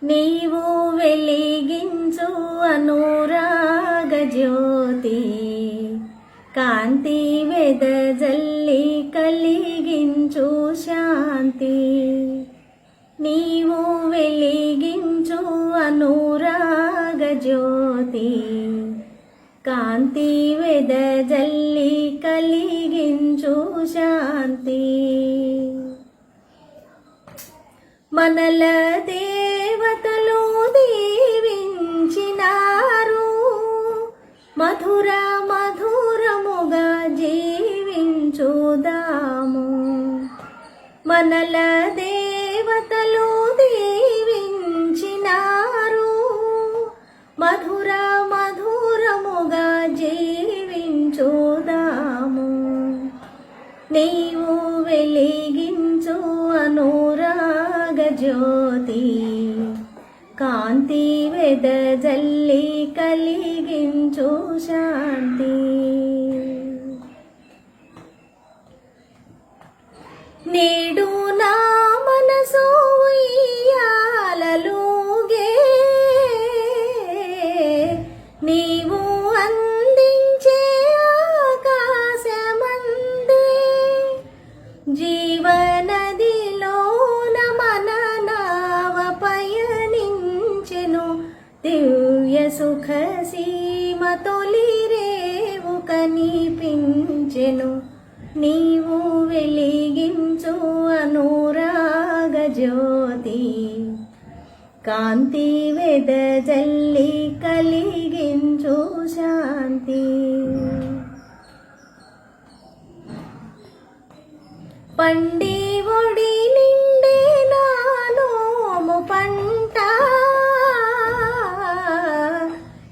నీవు వెలిగించు అనురాగ జ్యోతి, కాంతి వెదజల్లి కలిగించు శాంతి. నీవు వెలిగించు అనురాగ జ్యోతి, కాంతి వెదజల్లి కలిగించు శాంతి. మనల దేవతలు దీవించినారు, మధుర మధురముగా జీవించుదాము. మనల దేవతలు దీవించినారు, మధుర మధురముగా జీవించుదాము. నీవు వెలిగించు అనురాగ జ్యోతి, కాంతి వెదజల్లి కలిగించు శాంతి. నేడు నా మనసు ఉయ్యాలలుగే, నీవు అందించే ఆకాశమందే. జీవనదిలోన మన నావ పయనించెను, దివ్య సుఖ సీమ తొలి రేవు కనిపించెను. నీవు వెలిగించు అనురాగ జ్యోతి, కాంతి వెదజల్లి కలిగించు శాంతి. పండి ఒడి నిండే నా నోము పంట,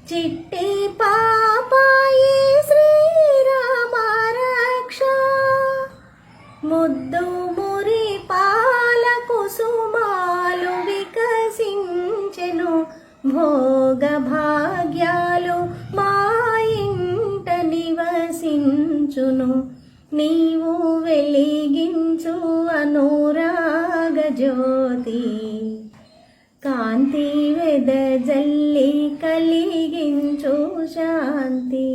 చిట్టి పాపాయి శ్రీరామ రక్ష. ముద్దు మురి పాల కుసుమాలు వికసించెను, భోగ భాగ్యాలు మా ఇంట నివసించును. నీవు వెలిగించు అనురాగ జ్యోతి, కాంతి వెదజల్లి కలిగించు శాంతి.